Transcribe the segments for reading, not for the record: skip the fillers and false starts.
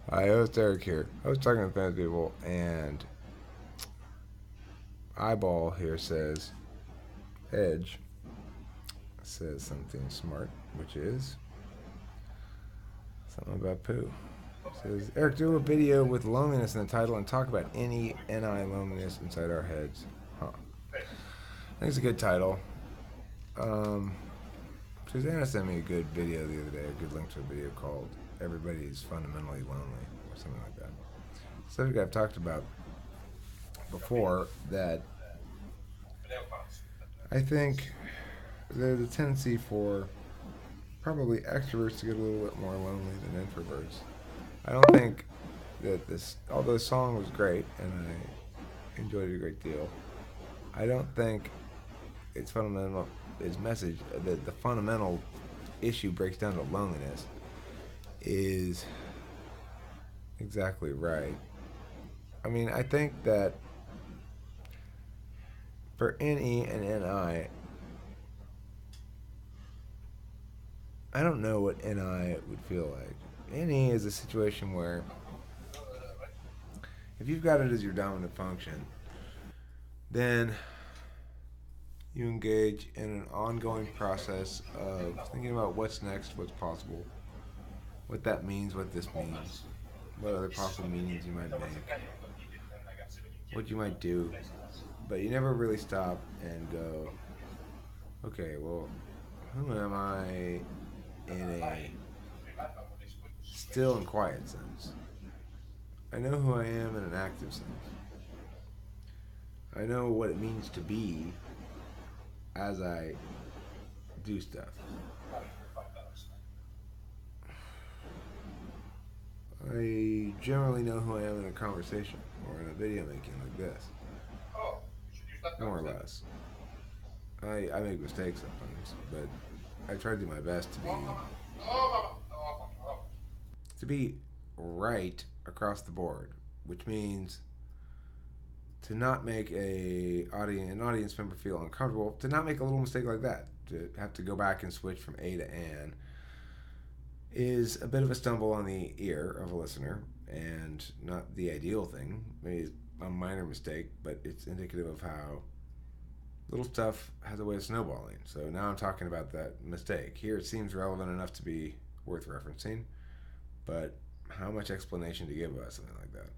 Hi, host Eric here. I was talking to fans people, and Eyeball here says, Edge says something smart, which is something about poo. It says, Eric, do a video with loneliness in the title and talk about any NI loneliness inside our heads. Huh. I think it's a good title. Um, Susanna sent me a good video the other day, a good link to a video called Everybody's Fundamentally Lonely, or something like that. Subject I've talked about before that I think there's a tendency for probably extroverts to get a little bit more lonely than introverts. I don't think that this, although the song was great and I enjoyed it a great deal, I don't think its fundamental, its message, that the fundamental issue breaks down to loneliness is exactly right. I mean, I think that for NE and I don't know what NI would feel like. NE is a situation where if you've got it as your dominant function, then you engage in an ongoing process of thinking about what's next, what's possible, what that means, what this means, what other possible meanings you might make, what you might do. But you never really stop and go, okay, well, who am I in a still and quiet sense? I know who I am in an active sense. I know what it means to be as I do stuff. I generally know who I am in a conversation or in a video making like this, more or less. I make mistakes sometimes, but I try to do my best to be right across the board, which means to not make an audience member feel uncomfortable, to not make a little mistake like that, to have to go back and switch from A to An is a bit of a stumble on the ear of a listener and not the ideal thing. Maybe it's a minor mistake, but it's indicative of how little stuff has a way of snowballing. So now I'm talking about that mistake. Here it seems relevant enough to be worth referencing, but how much explanation to give about something like that?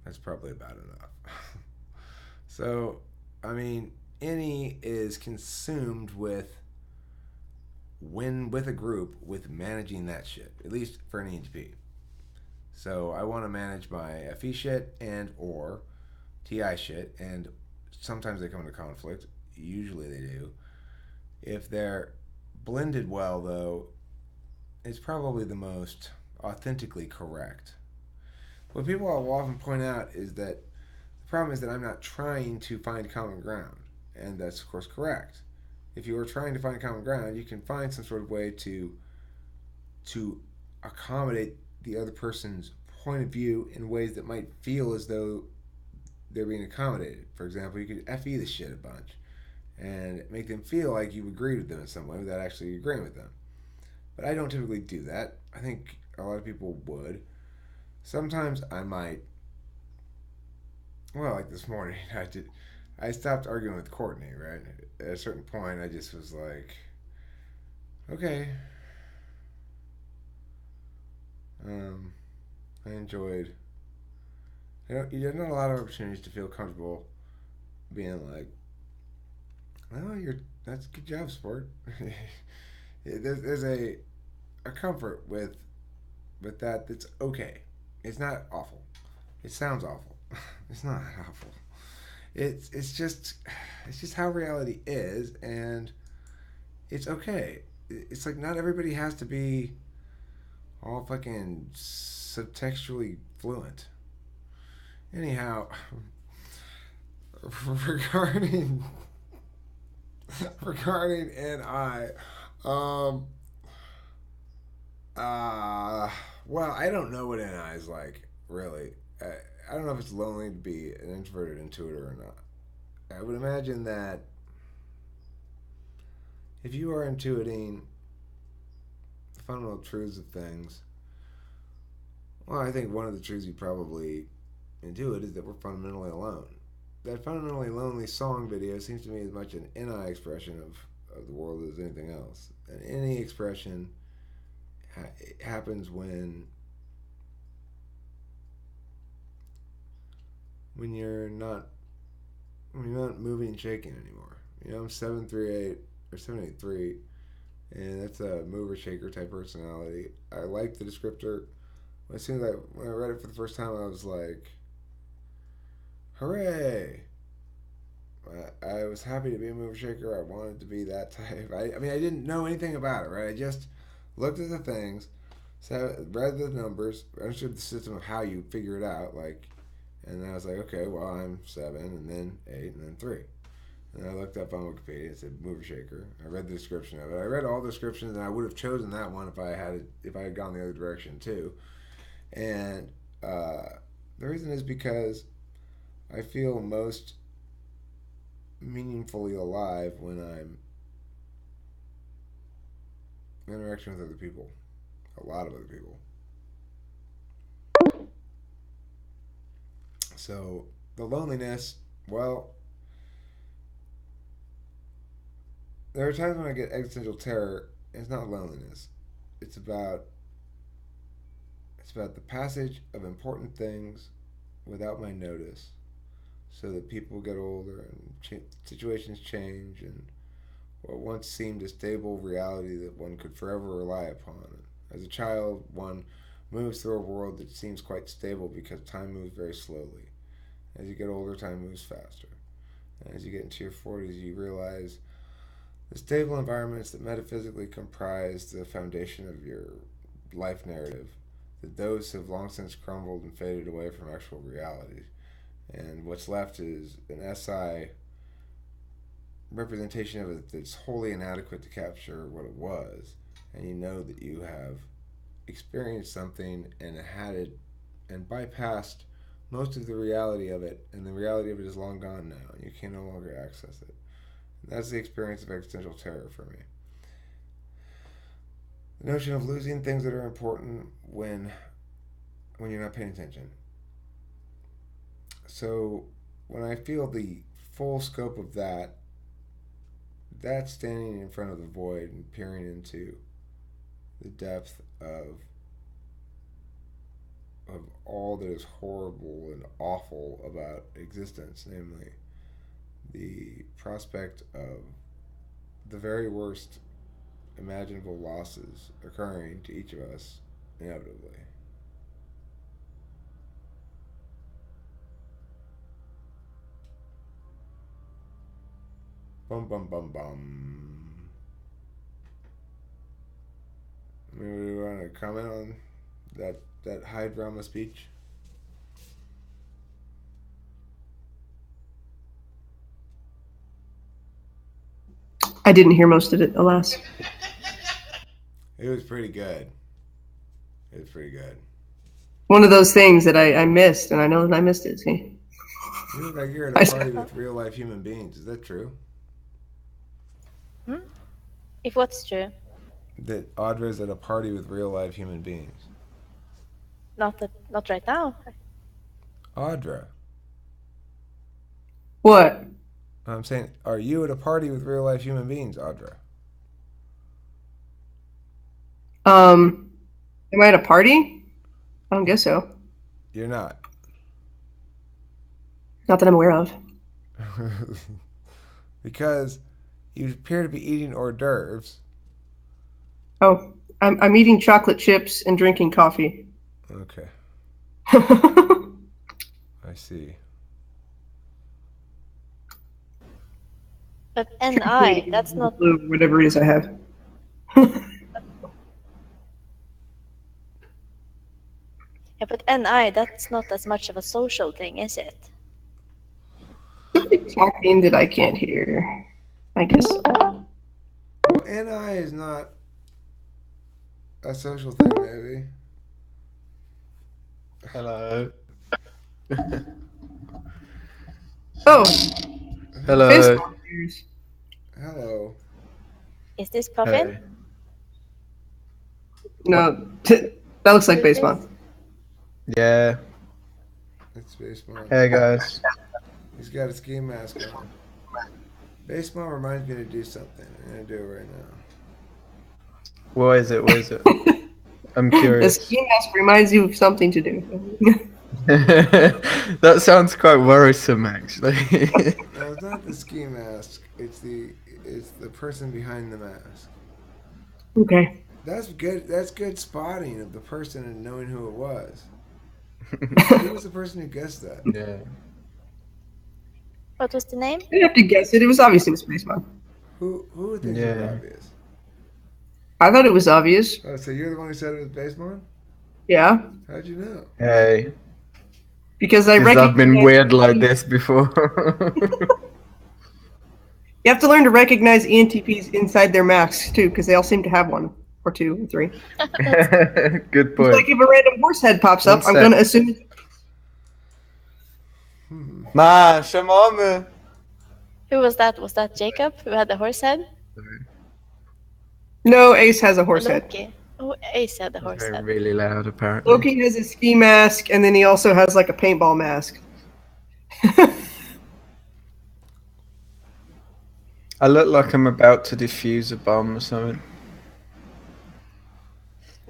That's probably about enough. So, I mean, any is consumed with a group with managing that shit, at least for an ENTP. So I want to manage my FE shit and or TI shit, and sometimes they come into conflict. Usually they do. If they're blended well, though, it's probably the most authentically correct. What people will often point out is that the problem is that I'm not trying to find common ground, and that's of course correct. If you are trying to find common ground, you can find some sort of way to accommodate the other person's point of view in ways that might feel as though they're being accommodated. For example, you could FE the shit a bunch and make them feel like you agreed with them in some way without actually agreeing with them. But I don't typically do that. I think a lot of people would. Sometimes I might. Well, like this morning, I did. I stopped arguing with Courtney. Right at a certain point, I just was like, okay. Um, I enjoyed. You have not a lot of opportunities to feel comfortable being like, well, you're that's a good job, sport. There's a comfort with that that's okay. It's not awful. It sounds awful. It's not awful. It's just how reality is, and it's okay. It's like not everybody has to be all fucking subtextually fluent. Anyhow, regarding regarding NI, um, uh, well, I don't know what NI is like really. I don't know if it's lonely to be an introverted intuitor or not. I would imagine that if you are intuiting the fundamental truths of things, Well, I think one of the truths you probably intuit is that we're fundamentally alone. That fundamentally lonely song video seems to me as much an NI expression of the world as anything else. And any expression happens when you're not moving and shaking anymore. You know, I'm 738 or 783, and that's a mover shaker type personality. I like the descriptor. As soon as when I read it for the first time, I was like, "Hooray!" I was happy to be a mover shaker. I wanted to be that type. I mean, I didn't know anything about it, right? I just looked at the things, read the numbers, understood the system of how you figure it out, like, and then I was like, okay, well, I'm 7, and then 8, and then 3. And I looked up on Wikipedia. It said mover shaker. I read the description of it. I read all the descriptions, and I would have chosen that one if I had gone the other direction too. And the reason is because I feel most meaningfully alive when I'm interacting with other people, a lot of other people. So the loneliness, well, there are times when I get existential terror. It's not loneliness. It's about the passage of important things without my notice, so that people get older and situations change, and what once seemed a stable reality that one could forever rely upon. As a child, one moves through a world that seems quite stable because time moves very slowly. As you get older, time moves faster. And as you get into your 40s, you realize the stable environments that metaphysically comprise the foundation of your life narrative, that those have long since crumbled and faded away from actual reality. And what's left is an SI representation of it that's wholly inadequate to capture what it was. And you know that you have experienced something and had it and bypassed most of the reality of it, and the reality of it is long gone now, and you can no longer access it. And that's the experience of existential terror for me. The notion of losing things that are important when you're not paying attention. So when I feel the full scope of that, that's standing in front of the void and peering into the depth of all that is horrible and awful about existence, namely the prospect of the very worst imaginable losses occurring to each of us inevitably. Bum bum bum bum. I mean, we want to comment on that high drama speech? I didn't hear most of it, alas. It was pretty good. It was pretty good. One of those things that I missed, and I know that I missed it. See, You look like you're at a I, party with real life human beings. Is that true? Hmm? If what's true? That Audra's at a party with real life human beings. Not right now. Audra. what? I'm saying, are you at a party with real life human beings, Audra? Am I at a party? I don't guess so. You're not. Not that I'm aware of. Because you appear to be eating hors d'oeuvres. Oh, I'm eating chocolate chips and drinking coffee. Okay, I see. But NI, that's not. Whatever it is I have. Yeah, but NI, that's not as much of a social thing, is it? Talking that I can't hear. I guess. Well, NI is not a social thing, maybe. Hello. Oh, Hello. baseball players. Hello. Is this Puffin? Hey. No, that looks like Who's baseball. this? Yeah. It's Spaceman. Hey guys. He's got a ski mask on. Spaceman reminds me to do something. I'm gonna do it right now. What is it? What is it? I'm The curious. ski mask reminds you of something to do. That sounds quite worrisome, actually. No, it's not the ski mask. It's the person behind the mask. Okay. That's good. That's good spotting of the person and knowing who it was. Who was the person who guessed that? Yeah. What was the name? I didn't have to guess it. It was obvious it was Spaceman. Who thinks it was Yeah. obvious? I thought it was obvious. Oh, so you're the one who said it was Spaceman? Yeah. How'd you know? Hey. Because I Because I've been recognize. weird like this before. You have to learn to recognize ENTPs inside their masks too, because they all seem to have one, or two, or three. Good It's point. like if a random horse head pops up, One I'm sec. gonna assume. Ma, chamame. Who was that? Was that Jacob who had the horse head? No, Ace has a horse head. Loki. Oh, Ace had the horse Very head. really loud, apparently. Loki has a ski mask, and then he also has like a paintball mask. I look like I'm about to defuse a bomb or something.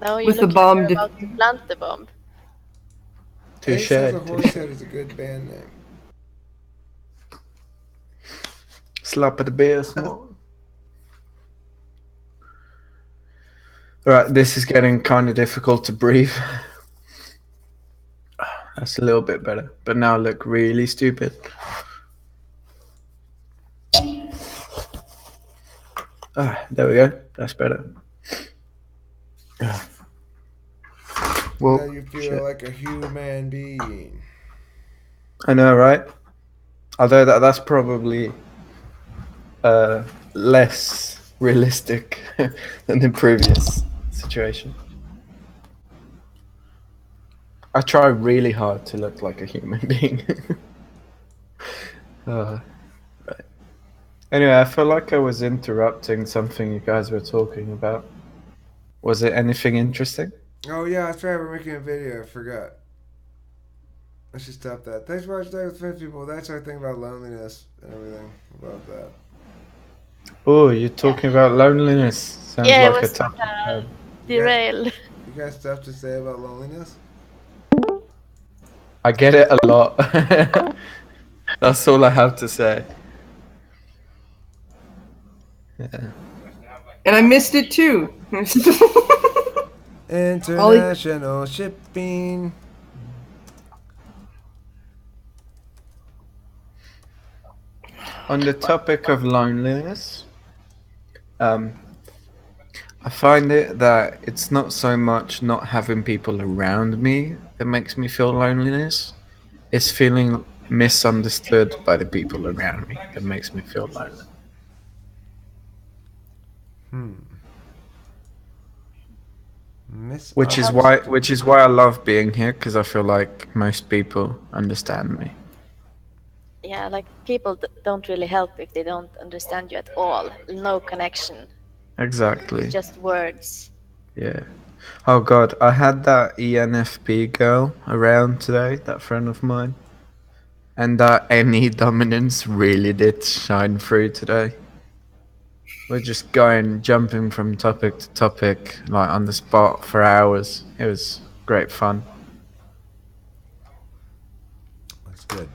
No, you With the look like bomb you're about to plant the bomb. Ace Touche. has a horse head is a good band name. Slap at the beer, small. Right, this is getting kind of difficult to breathe. That's a little bit better, but now I look really stupid. There we go. That's better. Well, Now you feel shit. like a human being. I know, right? Although that's probably less realistic than the previous situation. I try really hard to look like a human being. Right. Anyway, I feel like I was interrupting something you guys were talking about. Was it anything interesting? Oh yeah, that's right. We're making a video. I forgot. I should stop that. Thanks for watching Today with 5 people. That's our thing about loneliness and everything about that. Oh, you're talking about loneliness. Sounds Yeah, it like a was tough. derail. You got stuff to say about loneliness? I get it a lot. That's all I have to say. Yeah. And I missed it too. International shipping. On the topic of loneliness, I find it that it's not so much not having people around me that makes me feel loneliness. It's feeling misunderstood by the people around me that makes me feel lonely. Which is why I love being here, because I feel like most people understand me. Yeah, like people don't really help if they don't understand you at all. No connection, Exactly. just words. Yeah. Oh god, I had that ENFP girl around today, that friend of mine. And that NE dominance really did shine through today. We're just jumping from topic to topic, like on the spot for hours. It was great fun. That's good.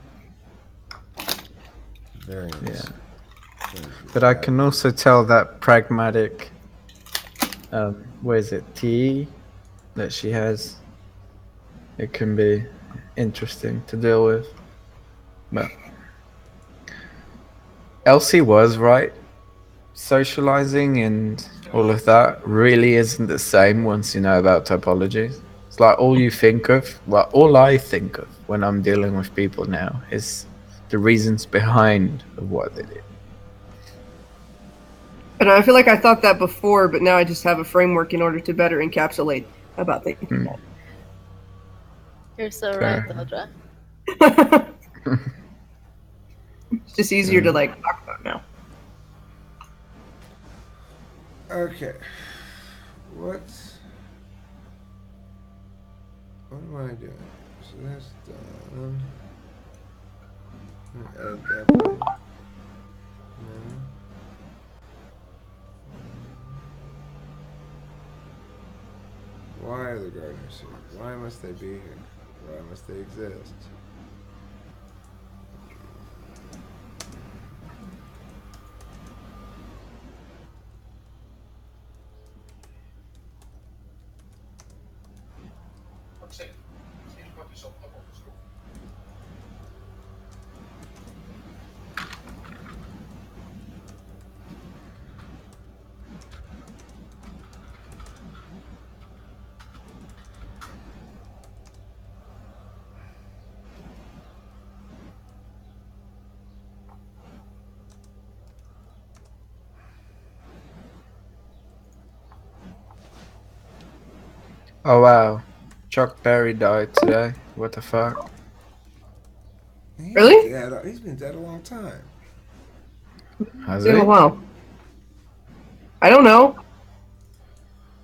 Very nice. Yeah. But I can also tell that pragmatic, what is it, TE that she has, it can be interesting to deal with. But Elsie was right. Socializing and all of that really isn't the same once you know about topologies. It's like all you think of, well, all I think of when I'm dealing with people now is the reasons behind of what they did. And I feel like I thought that before, but now I just have a framework in order to better encapsulate about things. You're so Fair. right, Audra. It's just easier to like talk about now. Okay. What am I doing? So that's done. Edit that plane. No. Why are the gardeners here? Why must they be here? Why must they exist? Oh wow, Chuck Berry died today. What the fuck? He's Really? dead. He's been dead a long time. Has Yeah, he? wow. I don't know.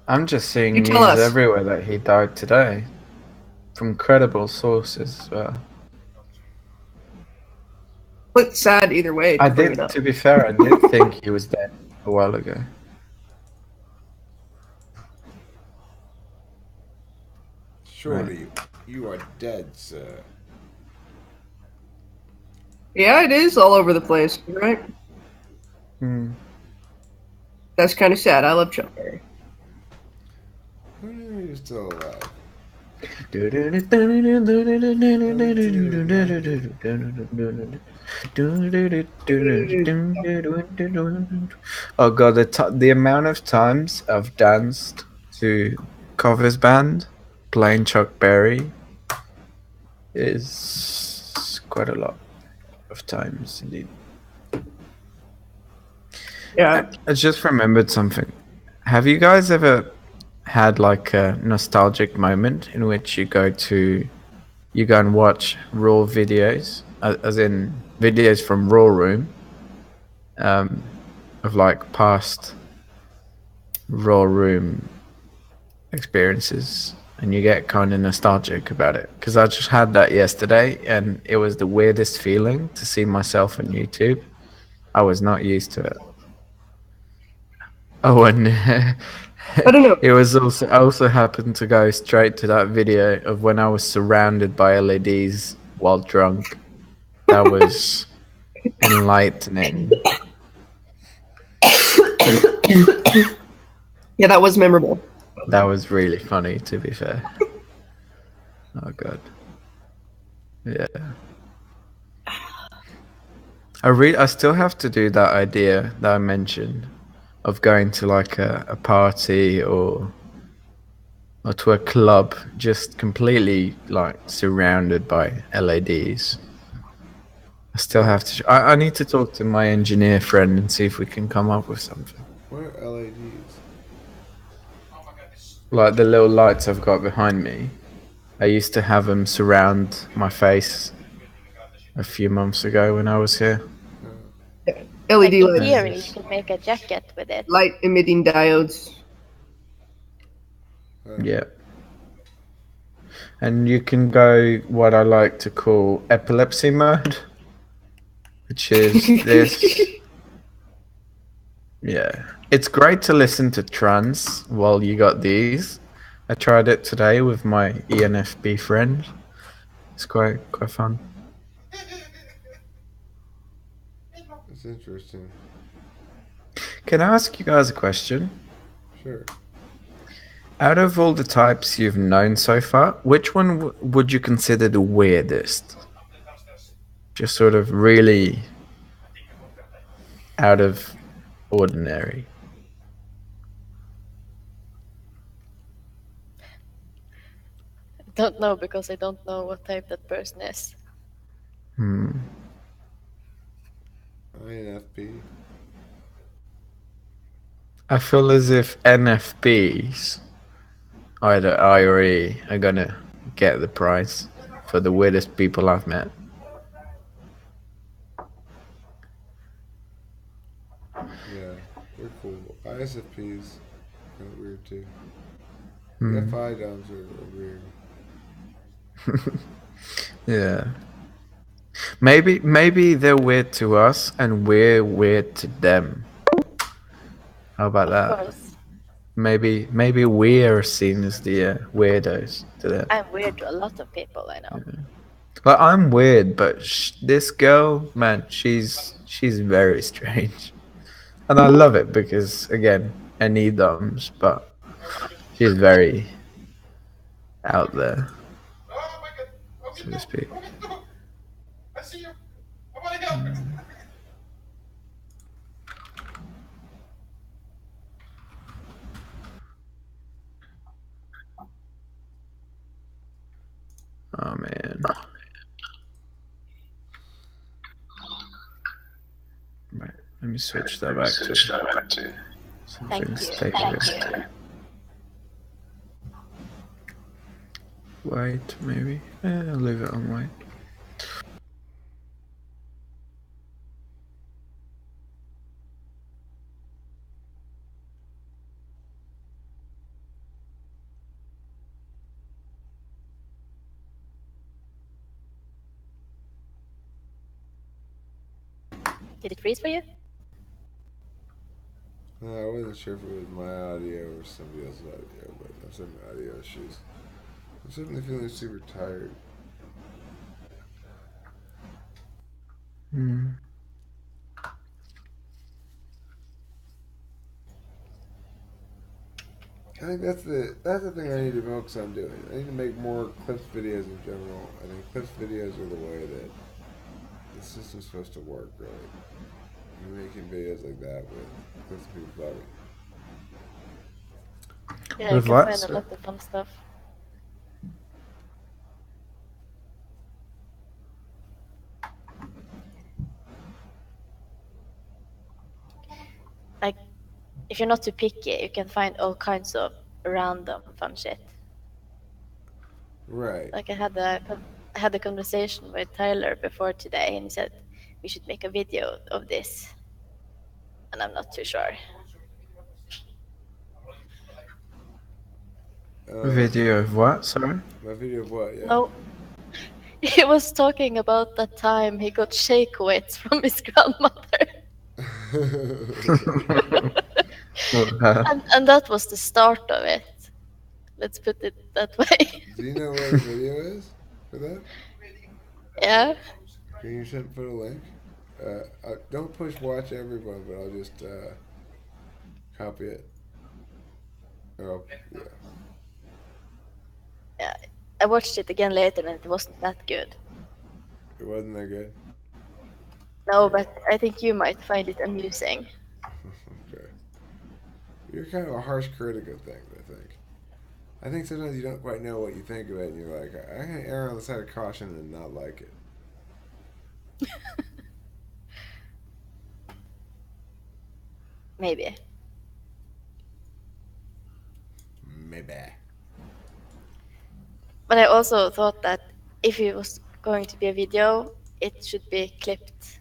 I'm just seeing You tell news us. everywhere that he died today, from credible sources as well. But sad either way I to bring it did, up. to be fair, I did think he was dead a while ago. Surely you are dead, sir. Yeah, it is all over the place, right? Hmm. That's kind of sad. I love Chuck Berry. Who knew he was still alive? Oh god, the amount of times I've danced to covers band playing Chuck Berry is quite a lot of times indeed. Yeah. I just remembered something. Have you guys ever had like a nostalgic moment in which you go and watch raw videos, as in videos from Raw Room, of like past Raw Room experiences, and you get kind of nostalgic about it? Because I just had that yesterday, and it was the weirdest feeling to see myself on YouTube. I was not used to it. Oh, and I don't know. it was also I also happened to go straight to that video of when I was surrounded by LEDs while drunk. That was enlightening. Yeah, that was memorable. That was really funny, to be fair. Oh god, yeah. I still have to do that idea that I mentioned of going to like a party or to a club, just completely like surrounded by LEDs. I still have to. I need to talk to my engineer friend and see if we can come up with something. What are LEDs? Like the little lights I've got behind me. I used to have them surround my face a few months ago when I was here. Like LED in lights, theory, you could make a jacket with it. light emitting diodes. Yeah. And you can go what I like to call epilepsy mode, which is this. Yeah. It's great to listen to trance while you got these. I tried it today with my ENFP friend. It's quite fun. That's interesting. Can I ask you guys a question? Sure. Out of all the types you've known so far, which one would you consider the weirdest? Just sort of really out of ordinary. I don't know because I don't know what type that person is. INFP. I feel as if NFPs, either I or E, are gonna get the prize for the weirdest people I've met. Yeah, they're cool. ISFPs kind of weird too. Hmm. The FI doms are weird. Yeah. Maybe they're weird to us and we're weird to them. How about Of that? course, Maybe we're seen as the weirdos to them. I'm weird to a lot of people I know. Well, I'm weird, but this girl, man, she's very strange, and I love it because again, I need thumbs, but she's very out there, so to speak. Oh man. Right. Let me switch that back to something Thank you. stable. White, maybe. I'll leave it on white. Did it freeze for you? No, I wasn't sure if it was my audio or somebody else's audio, but I'm having audio issues. I'm suddenly feeling super tired. Hmm. I think that's the thing I need to focus on doing. I need to make more clips videos in general. I think clips videos are the way that the system's supposed to work, really. You're making videos like that with clips of people talking. Yeah, you With can what? find a lot of fun stuff. Like, if you're not too picky, you can find all kinds of random fun shit. Right. Like I had a conversation with Tyler before today, and he said we should make a video of this, and I'm not too sure. Video of what? Sorry. My video of what? Yeah. No, he was talking about that time he got shake weights from his grandmother, and that was the start of it. Let's put it that way. Do you know where the video is for that? Yeah. Can you put a link? Don't push watch everyone, but I'll just copy it. Oh, yeah. Yeah. I watched it again later, and it wasn't that good. It wasn't that good. No, but I think you might find it amusing. Okay. You're kind of a harsh critic of things, I think. I think sometimes you don't quite know what you think of it, and you're like, I'm going to err on the side of caution and not like it. Maybe. Maybe. But I also thought that if it was going to be a video, it should be clipped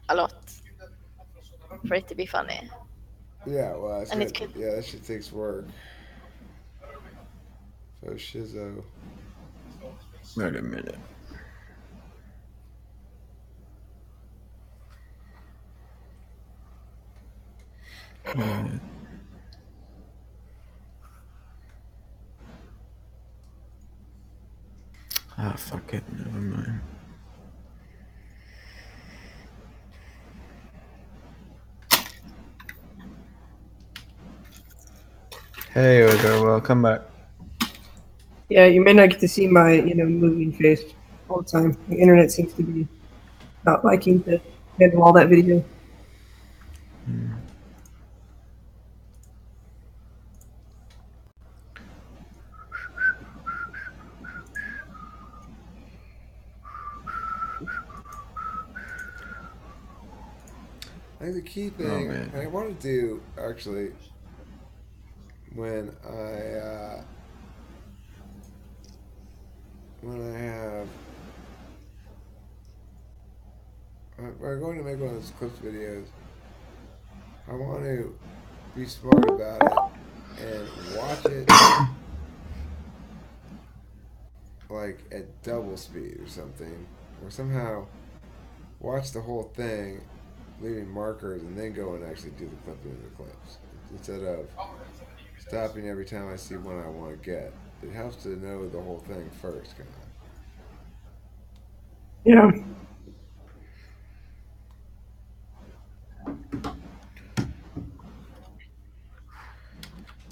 a lot for it to be funny. Yeah, well, And it could. yeah, that shit takes work. So, Shizzo. Wait a minute. Ah, fuck it. Never mind. Hey, Odo, welcome back. Yeah, you may not get to see my, moving face all the time. The internet seems to be not liking to handle all that video. I think the key thing man. I want to do, actually, when I'm going to make one of those clips videos, I want to be smart about it and watch it like at double speed or something, or somehow watch the whole thing, leaving markers, and then go and actually do the clipping of the clips instead of stopping every time I see one I want to get. It helps to know the whole thing first, kind of. Yeah.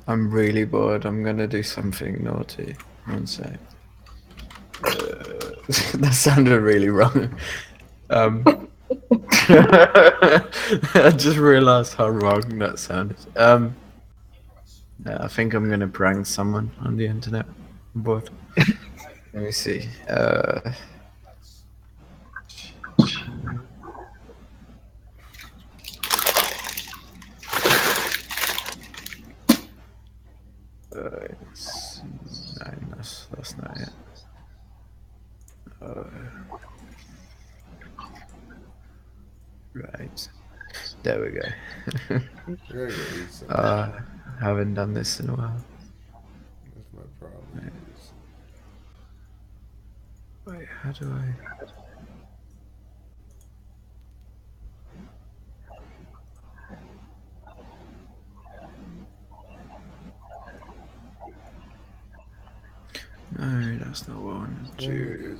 I'm really bored. I'm gonna do something naughty. One sec. That sounded really wrong. I just realized how wrong that sounded. I think I'm gonna prank someone on the internet. I'm bored. Let me see. That's not it. Right. There we go. I gotta go eat something. Haven't done this in a while. That's my problem. Wait, how do I? No, that's not what I wanted to do.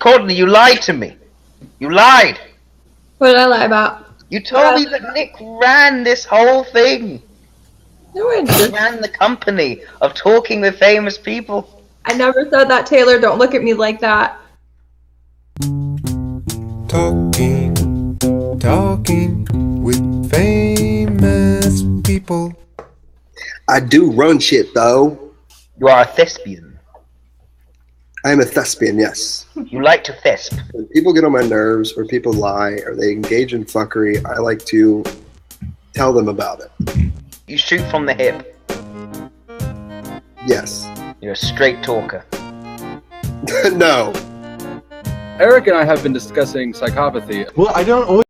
Courtney, you lied to me. You lied. What did I lie about? You told me that Nick ran this whole thing. No, I He didn't. ran the company of talking with famous people. I never said that, Taylor. Don't look at me like that. Talking with famous people. I do run shit, though. You are a thespian. I am a thespian, yes. You like to thesp. When people get on my nerves, or people lie, or they engage in fuckery, I like to tell them about it. You shoot from the hip. Yes. You're a straight talker. No. Eric and I have been discussing psychopathy. Well, I don't always